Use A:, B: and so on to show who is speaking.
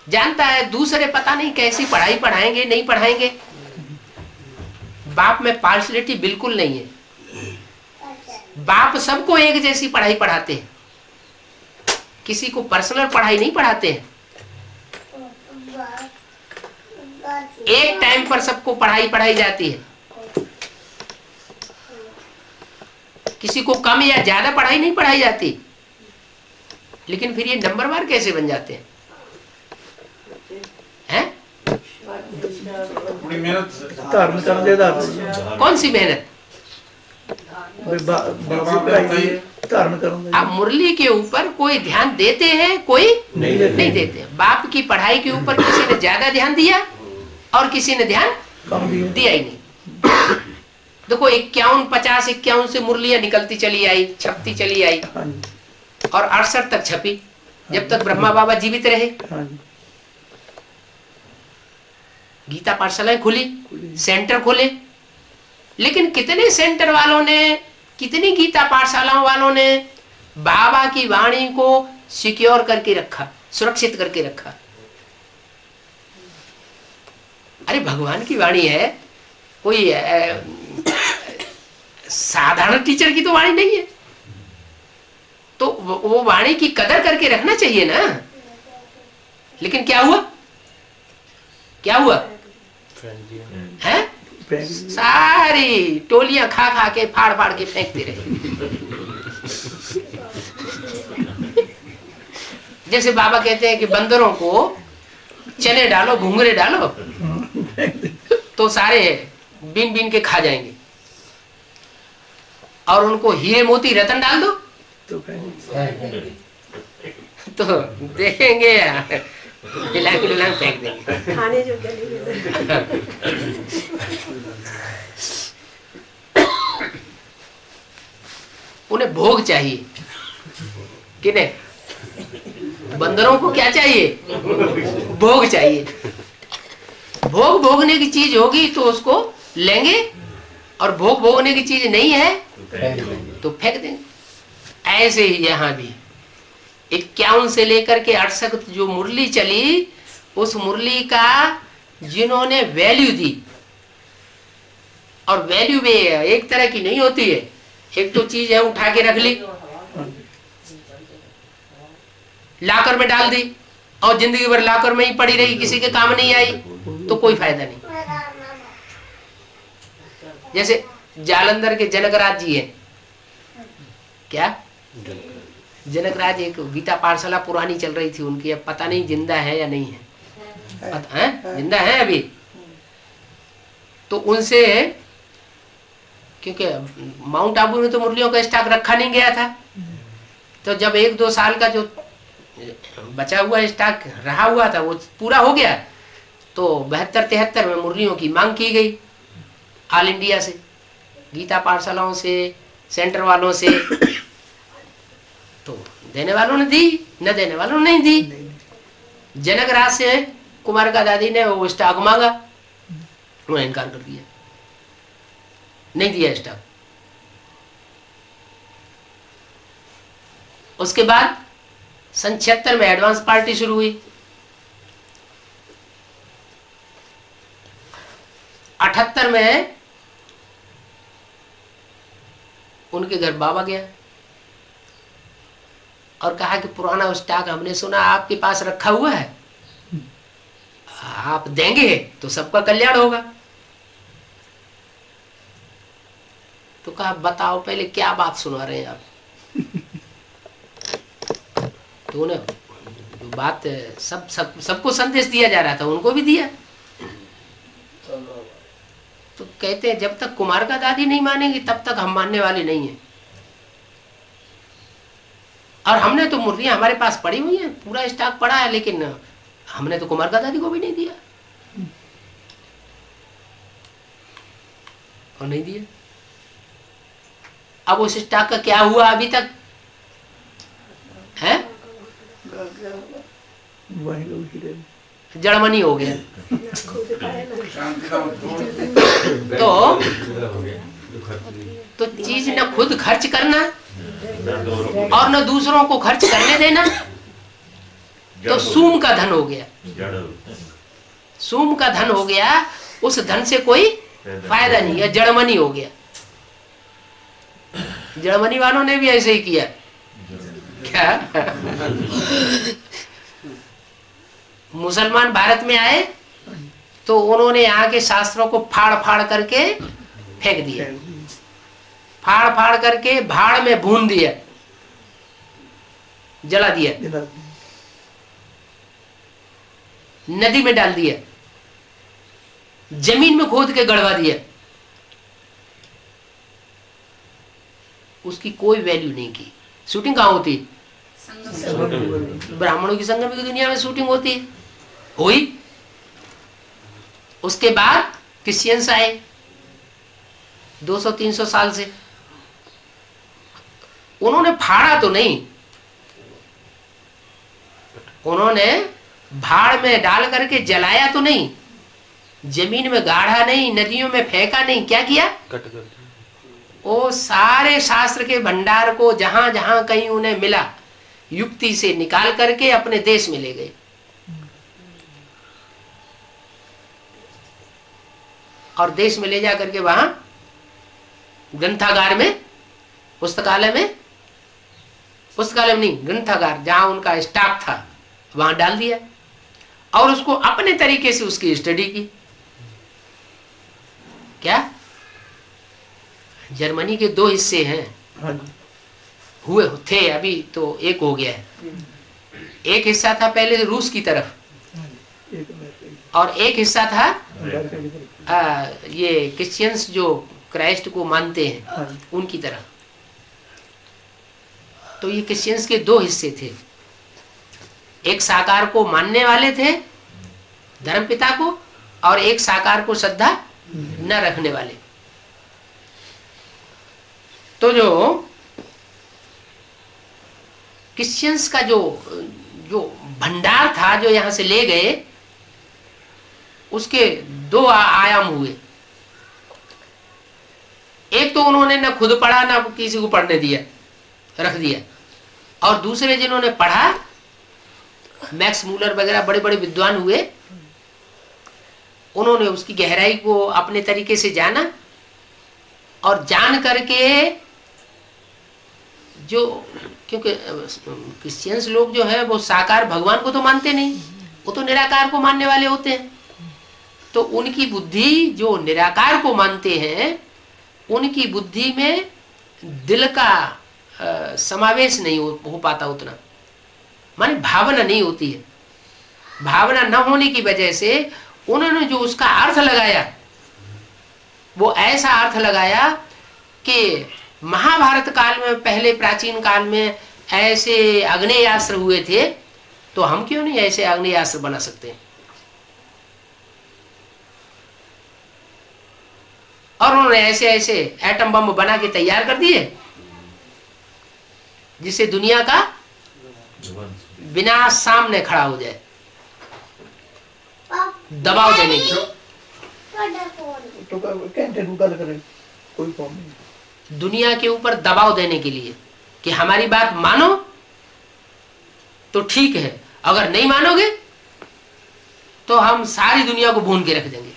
A: जानता है दूसरे पता नहीं कैसी पढ़ाई पढ़ाएंगे नहीं पढ़ाएंगे। बाप में पार्शलिटी बिल्कुल नहीं है। बाप सबको एक जैसी पढ़ाई पढ़ाते हैं, किसी को पर्सनल पढ़ाई नहीं पढ़ाते हैं। एक टाइम पर सबको पढ़ाई पढ़ाई जाती है। किसी को कम या ज्यादा पढ़ाई नहीं पढ़ाई जाती। लेकिन फिर ये नंबरवार कैसे बन जाते हैं? हैं? कौन सी मेहनत? अब मुरली के ऊपर कोई ध्यान देते हैं, कोई नहीं देते। बाप की पढ़ाई के ऊपर किसी ने ज्यादा ध्यान दिया और किसी ने ध्यान दिया ही नहीं। देखो 51, 50, 51 से मुरलियां निकलती चली आई, छपती चली आई और 68 तक छपी, जब तक ब्रह्मा बाबा जीवित रहे। गीता पाठशालाएं खुली, सेंटर खोले, लेकिन कितने सेंटर वालों ने, कितनी गीता पाठशालाओं वालों ने बाबा की वाणी को सिक्योर करके रखा, सुरक्षित करके रखा। अरे भगवान की वाणी है, कोई साधारण टीचर की तो वाणी नहीं है, तो वो वाणी की कदर करके रखना चाहिए ना। लेकिन क्या हुआ, क्या हुआ है? सारी टोलियां खा खा के फाड़ फाड़ के फेंकते रहे। जैसे बाबा कहते हैं कि बंदरों को चने डालो, घुंघरे डालो, तो सारे बीन बीन के खा जाएंगे, और उनको हीरे मोती रतन डाल दो तो देखेंगे बिलांग फेंक देंगे।
B: खाने जो गली
A: उन्हें भोग चाहिए। किन्हें? बंदरों को क्या चाहिए? भोग चाहिए। भोग भोगने की चीज होगी तो उसको लेंगे, और भोग भोगने की चीज नहीं है तो फेंक देंगे। ऐसे ही यहाँ भी 51 से लेकर के 68 जो मुरली चली, उस मुरली का जिन्होंने वैल्यू दी, और वैल्यू भी एक तरह की नहीं होती है। एक तो चीज है उठा के रख ली, लाकर में डाल दी, और जिंदगी भर लाकर में ही पड़ी रही, किसी के काम नहीं आई, तो कोई फायदा नहीं। जैसे जालंधर के जनकराज जी हैं, क्या जनकराज, एक गीता पाठशाला पुरानी चल रही थी उनकी, अब पता नहीं जिंदा है या नहीं है, जिंदा है अभी। तो उनसे, क्योंकि माउंट आबू में तो मुरलियों का स्टॉक रखा नहीं गया था, तो जब 1-2 साल का जो बचा हुआ स्टॉक रहा हुआ था वो पूरा हो गया, तो 72-73 में मुरलियों की मांग की गई ऑल इंडिया से, गीता पाठशालाओं से, सेंटर वालों से। तो देने वालों ने दी, न देने वालों ने नहीं दी। जनकराज से कुमार का दादी ने वो स्टॉक मांगा, उन्होंने इनकार कर दिया, नहीं दिया स्टॉक। उसके बाद सन 76 में एडवांस पार्टी शुरू हुई। 78 में उनके घर बाबा गया और कहा कि पुराना स्टॉक हमने सुना आपके पास रखा हुआ है, आप देंगे तो सबका कल्याण होगा। तो कहा बताओ पहले क्या बात सुना रहे हैं आप। तो उन्हें जो बात सबको संदेश दिया जा रहा था उनको भी दिया। तो कहते हैं जब तक कुमार का दादी नहीं मानेगी तब तक हम मानने वाले नहीं हैं। और हमने तो मुरलियां हमारे पास पड़ी हुई हैं, पूरा स्टॉक पड़ा है, लेकिन हमने तो कुमार का दादी को भी नहीं दिया और नहीं दिया। अब उस स्टॉक का क्या हुआ अभी तक है? जड़मनी हो गया। तो चीज न खुद खर्च करना और न दूसरों को खर्च करने देना, तो सूम का धन हो गया, सूम का धन हो गया, उस धन से कोई फायदा नहीं है, जड़मनी हो गया। जर्मनी वालों ने भी ऐसे ही किया क्या? मुसलमान भारत में आए तो उन्होंने यहाँ के शास्त्रों को फाड़ फाड़ करके फेंक दिया, फाड़ फाड़ करके भाड़ में भून दिया, जला दिया, नदी में डाल दिया, जमीन में खोद के गड़वा दिया, उसकी कोई वैल्यू नहीं की। शूटिंग कहाँ होती है? ब्राह्मणों की संगम की दुनिया में शूटिंग होती है, हुई। उसके बाद क्रिश्चियंस आए 200-300 साल से, उन्होंने फाड़ा तो नहीं, उन्होंने भाड़ में डाल करके जलाया तो नहीं, जमीन में गाढ़ा नहीं, नदियों में फेंका नहीं, क्या किया? वो सारे शास्त्र के भंडार को जहां जहां कहीं उन्हें मिला युक्ति से निकाल करके अपने देश में ले गए। और देश में ले जा करके वहां ग्रंथागार में, पुस्तकालय में नहीं, ग्रंथागार जहां उनका स्टॉक था वहां डाल दिया और उसको अपने तरीके से उसकी स्टडी की। क्या जर्मनी के 2 हिस्से हैं, हुए थे, अभी तो एक हो गया है। एक हिस्सा था पहले रूस की तरफ और एक हिस्सा था ये क्रिश्चियंस जो क्राइस्ट को मानते हैं उनकी तरफ। तो ये क्रिश्चियंस के 2 हिस्से थे, एक साकार को मानने वाले थे धर्मपिता को, और एक साकार को श्रद्धा न रखने वाले। तो जो क्रिश्चियंस का जो भंडार था जो यहां से ले गए, उसके 2 आयाम हुए। एक तो उन्होंने न खुद पढ़ा ना किसी को पढ़ने दिया, रख दिया, और दूसरे जिन्होंने पढ़ा, मैक्स मूलर वगैरह बड़े बड़े विद्वान हुए, उन्होंने उसकी गहराई को अपने तरीके से जाना और जान करके जो, क्योंकि क्रिश्चियंस लोग जो है वो साकार भगवान को तो मानते नहीं, वो तो निराकार को मानने वाले होते हैं। तो उनकी बुद्धि जो निराकार को मानते हैं, उनकी बुद्धि में दिल का समावेश नहीं हो पाता उतना, माने भावना नहीं होती है। भावना न होने की वजह से उन्होंने जो उसका अर्थ लगाया वो ऐसा अर्थ लगाया कि महाभारत काल में, पहले प्राचीन काल में ऐसे आग्नेयास्त्र हुए थे, तो हम क्यों नहीं ऐसे आग्नेयास्त्र बना सकते? और उन्होंने ऐसे ऐसे एटम बम बना के तैयार कर दिए जिससे दुनिया का विनाश सामने खड़ा हो जाए, दबाव देने की। दुनिया के ऊपर दबाव देने के लिए कि हमारी बात मानो तो ठीक है, अगर नहीं मानोगे तो हम सारी दुनिया को भून के रख देंगे।